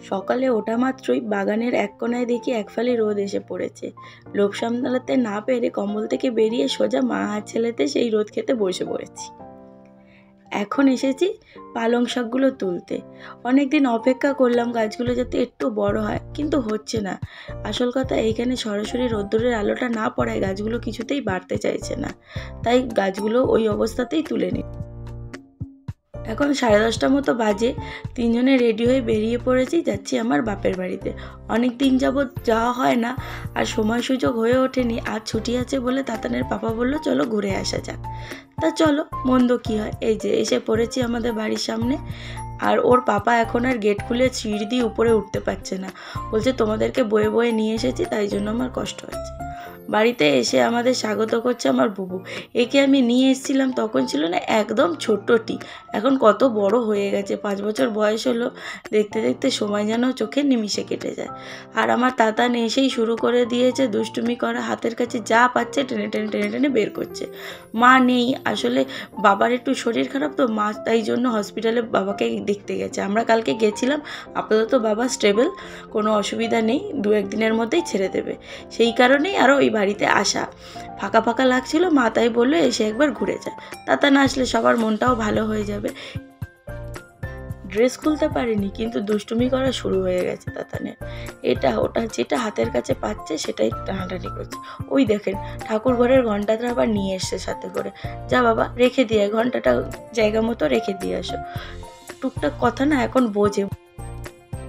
সকালে ওঠা মাত্রই বাগানের এক কোনায় দেখি এক ফালি রোদ এসে পড়েছে। লোভ সামলাতে না পেরে কম্বল থেকে বেরিয়ে সোজা মা আর ছেলেতে সেই রোদ খেতে বসে পড়েছি। এখন এসেছি পালং শাকগুলো তুলতে। অনেকদিন অপেক্ষা করলাম গাছগুলো যাতে একটু বড় হয়, কিন্তু হচ্ছে না। আসল কথা, এইখানে সরাসরি রোদ্দুরের আলোটা না পড়ায় গাছগুলো কিছুতেই বাড়তে চাইছে না, তাই গাছগুলো ওই অবস্থাতেই তুলে নিই। এখন 10:30 মতো বাজে। তিনজনে রেডি হয়ে বেরিয়ে পড়েছি, যাচ্ছি আমার বাপের বাড়িতে। অনেক দিন যাবৎ যাওয়া হয় না, আর সময় সুযোগ হয়ে ওঠেনি। আজ ছুটি আছে বলে তাতানের পাপা বলল চলো ঘুরে আসা যাক। তা চলো, মন্দ কি হয়। এই যে এসে পড়েছি আমাদের বাড়ির সামনে। আর ওর পাপা এখন আর গেট খুলে সিঁড়ি দিয়ে উপরে উঠতে পারছে না, বলছে তোমাদেরকে বয়ে বয়ে নিয়ে এসেছি, তাই জন্য আমার কষ্ট হচ্ছে। বাড়িতে এসে আমাদের স্বাগত করছে আমার বুবু। একে আমি নিয়ে এসেছিলাম তখন ছিল না একদম ছোট্টটি, এখন কত বড় হয়ে গেছে। 5 বছর বয়স হলো। দেখতে দেখতে সময় যেন চোখের নিমিষে কেটে যায়। আর আমার তাতান এসেই শুরু করে দিয়েছে দুষ্টুমি করা। হাতের কাছে যা পাচ্ছে টেনে টেনে টেনে টেনে বের করছে। মা নেই, আসলে বাবার একটু শরীর খারাপ তো, মা তাই জন্য হসপিটালে বাবাকে দেখতে গেছে। আমরা কালকে গেছিলাম। আপাতত বাবা স্টেবল, কোনো অসুবিধা নেই, 2-1 দিনের মধ্যেই ছেড়ে দেবে। সেই কারণেই আরও ওই বাড়িতে আসা। ফাঁকা ফাঁকা লাগছিল, মা তাই বললো এসে একবার ঘুরে যায়। তাতা না আসলে সবার মনটাও ভালো হয়ে যাবে। ড্রেস খুলতে পারিনি, কিন্তু দুষ্টুমি করা শুরু হয়ে গেছে তাতানের। এটা ওটা যেটা হাতের কাছে পাচ্ছে সেটাই টানাটানি করছে। ওই দেখেন ঠাকুর ঘরের ঘন্টাটা আবার নিয়ে এসছে সাথে করে। যা বাবা রেখে দিয়ে, ঘন্টাটা জায়গা মতো রেখে দিয়ে আসো। টুকটাক কথা না এখন বোঝে।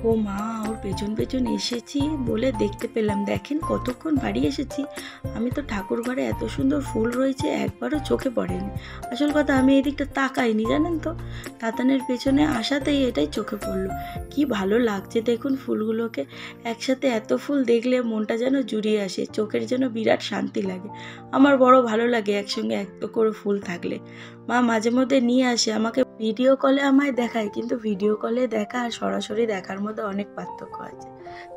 ও মা, ওর পেছন পেছন এসেছি বলে দেখতে পেলাম। দেখেন কতক্ষণ বাড়ি এসেছি। আমি তো ঠাকুর ঘরে এত সুন্দর ফুল রয়েছে একবারও চোখে পড়েনি। আসল কথা, আমি এদিকটা তাকাইনি জানেন তো। তাতানের পেছনে আসাতেই এটাই চোখে পড়লো। কি ভালো লাগছে দেখুন ফুলগুলোকে। একসাথে এত ফুল দেখলে মনটা যেন জুড়িয়ে আসে, চোখের যেন বিরাট শান্তি লাগে। আমার বড় ভালো লাগে একসঙ্গে এত করে ফুল থাকলে। মা মাঝে মধ্যে নিয়ে আসে আমাকে, ভিডিও কলে আমায় দেখায়, কিন্তু ভিডিও কলে দেখা আর সরাসরি দেখার মধ্যে অনেক পার্থক্য আছে।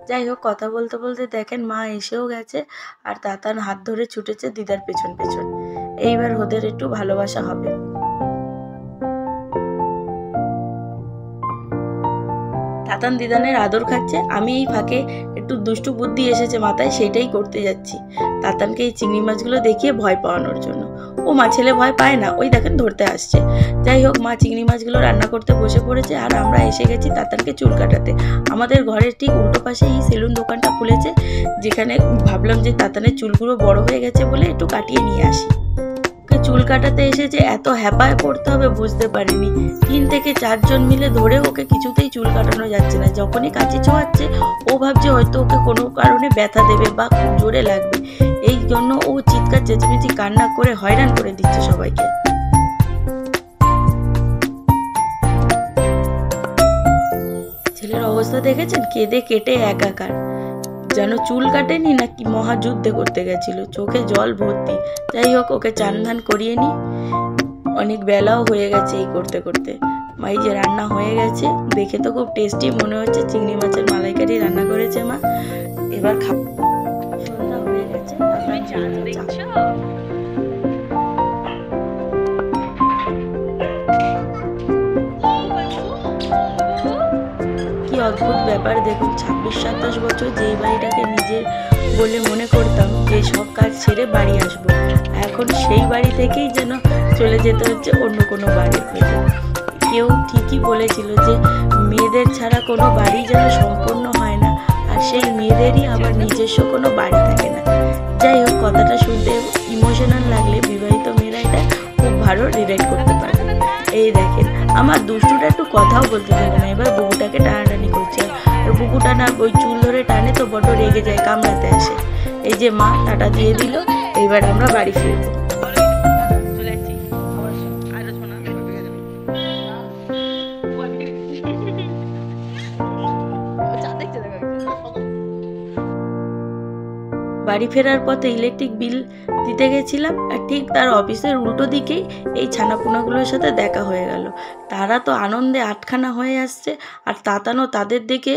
যাই হোক, কথা বলতে বলতে দেখেন মা এসেও গেছে, আর তাতান হাত ধরে ছুটেছে দিদার পেছন পেছন। এইবার ওদের একটু ভালোবাসা হবে। তাতান দিদানের আদর খাচ্ছে, আমি এই ফাঁকে একটু দুষ্টু বুদ্ধি এসেছে মাথায়, সেইটাই করতে যাচ্ছি। তাতানকে এই চিংড়ি মাছগুলো দেখিয়ে ভয় পাওয়ানোর জন্য। ও মা, ছেলে ভয় পায় না, ওই দেখেন ধরতে আসছে। যাই হোক, মা চিংড়ি মাছগুলো রান্না করতে বসে পড়েছে, আর আমরা এসে গেছি তাতানকে চুল কাটাতে। আমাদের ঘরের ঠিক উল্টো পাশে এই সেলুন দোকানটা খুলেছে, যেখানে ভাবলাম যে তাতানের চুলগুলো বড় হয়ে গেছে বলে একটু কাটিয়ে নিয়ে আসি। চুল কাটাতে এসেছে, এত হ্যাপায় পড়তে হবে বুঝতে পারিনি। 3 থেকে 4 জন মিলে ধরে ওকে কিছুতেই চুল কাটানো যাচ্ছে না। যখনই কাঁচি ছোঁয়াচ্ছে ও ভাবছে হয়তো ওকে কোনো কারণে ব্যথা দেবে বা খুব জোরে লাগবে, এই জন্য ও চিৎকার চেঁচামেচি কান্না করে হয়রান করে দিচ্ছে সবাইকে। ছেলের অবস্থা দেখেছেন, কেঁদে কেটে একাকার, যেন চুল কাটেনি নাকি মহাযুদ্ধে করতে গেছিল, চোখে জল ভর্তি। যাই হোক, ওকে চান ধান করিয়ে নি, অনেক বেলাও হয়ে গেছে এই করতে করতে। মাই যে রান্না হয়ে গেছে, দেখে তো খুব টেস্টি মনে হচ্ছে। চিংড়ি মাছের মালাইকারি রান্না করেছে মা। এবার সন্ধ্যা হয়ে গেছে। কি অদ্ভুত ব্যাপার দেখুন, 26-27 বছর যেই বাড়িটাকে নিজের বলে মনে করতাম, যে সব কাজ ছেড়ে বাড়ি আসবো, এখন সেই বাড়ি থেকেই যেন চলে যেতে হচ্ছে অন্য কোনো বাড়ি থেকে। কেউ ঠিকই বলেছিল যে মেয়েদের ছাড়া কোনো বাড়ি যেন সম্পূর্ণ হয় না, আর সেই মেয়েদেরই আবার নিজস্ব কোনো বাড়ি থাকে না। যাই হোক, কথাটা শুনতে ইমোশনাল লাগলে বিবাহিত মেয়েরা এটা খুব ভালো রিলেট করতে পারে। এই দেখেন, আমার দুষ্টুটা একটু কথাও বলতে পারে না, এবার বুকুটাকে টানাটানি করছে। আর বুকুটা না ওই চুল ধরে টানে তো বড্ড রেগে যায়, কামড়াতে আসে। এই যে মা টাটা দিয়ে দিল, এইবার আমরা বাড়ি ফিরবো। বাড়ি ফেরার পথে ইলেকট্রিক বিল দিতে গেছিলাম, আর ঠিক তার অফিসের উল্টো দিকেই এই ছানাপোনাগুলোর সাথে দেখা হয়ে গেল। তারা তো আনন্দে আটখানা হয়ে আসছে, আর তাতানও তাদের দেখে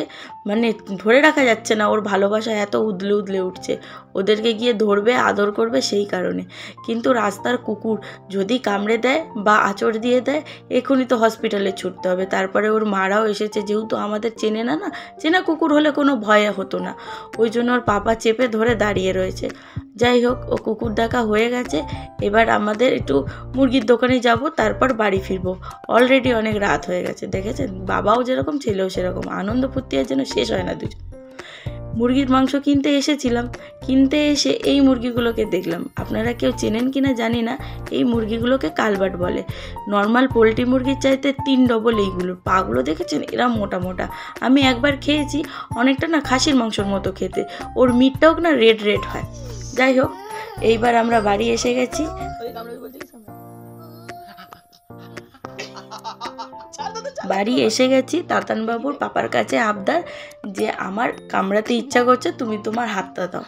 মানে ধরে রাখা যাচ্ছে না, ওর ভালোবাসা এত উদলে উদলে উঠছে। ওদেরকে গিয়ে ধরবে, আদর করবে সেই কারণে। কিন্তু রাস্তার কুকুর যদি কামড়ে দেয় বা আঁচড় দিয়ে দেয়, এখনই তো হসপিটালে ছুটতে হবে। তারপরে ওর মারাও এসেছে, যেহেতু আমাদের চেনে না, চেনা কুকুর হলে কোনো ভয়ে হতো না, ওই জন্য ওর পাপা চেপে ধরে দাঁড়িয়ে রয়েছে। যাই হোক, ও কুকুর দেখা হয়ে গেছে। এবার আমাদের একটু মুরগির দোকানে যাব, তারপর বাড়ি ফিরবো। অলরেডি অনেক রাত হয়ে গেছে, দেখেছেন? বাবাও যেরকম, ছেলেও সেরকম, আনন্দ ফুর্তি আর যেন শেষ হয় না দুজন। মুরগির মাংস কিনতে এসেছিলাম, কিনতে এসে এই মুরগিগুলোকে দেখলাম। আপনারা কেউ চেনেন কিনা জানি না, এই মুরগিগুলোকে কালবার্ড বলে। নর্মাল পোলট্রি মুরগির চাইতে 3 ডবল এইগুলো। পাগুলো দেখেছেন? এরা মোটা মোটা। আমি একবার খেয়েছি, অনেকটা না খাসির মাংসর মতো খেতে। ওর মিটটাও না রেড রেড হয়। যাই হোক, এইবার আমরা বাড়ি এসে গেছি। বাড়ি এসে গেছি। তাতানবাবুর পাপার কাছে আবদার যে আমার কামড়াতে ইচ্ছা করছে, তুমি তোমার হাতটা দাও।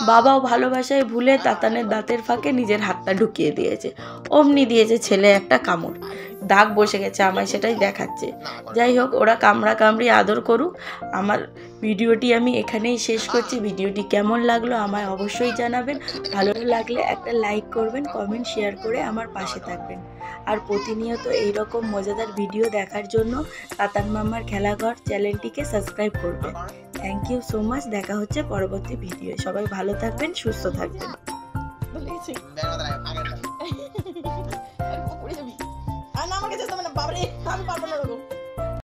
বাবাও ভালোবাসায় ভুলে তাতানের দাঁতের ফাঁকে নিজের হাতটা ঢুকিয়ে দিয়েছে। অমনি দিয়েছে ছেলে একটা কামড়, দাগ বসে গেছে, আমায় সেটাই দেখাচ্ছে। যাই হোক, ওরা কামড়া কামড়ি আদর করুক। আমার ভিডিওটি আমি এখানেই শেষ করছি। ভিডিওটি কেমন লাগলো আমায় অবশ্যই জানাবেন। ভালো লাগলে একটা লাইক করবেন, কমেন্ট শেয়ার করে আমার পাশে থাকবেন। আর প্রতিনিয়ত এইরকম মজাদার ভিডিও দেখার জন্য তাতান মামার খেলাঘর চ্যানেলটিকে সাবস্ক্রাইব করবেন। Thank you so much. দেখা হচ্ছে পরবর্তী ভিডিও। সবাই ভালো থাকবেন, সুস্থ থাকবেন। আর না আমাকে যেতে হবে না, বাবারে আমি পারবো না।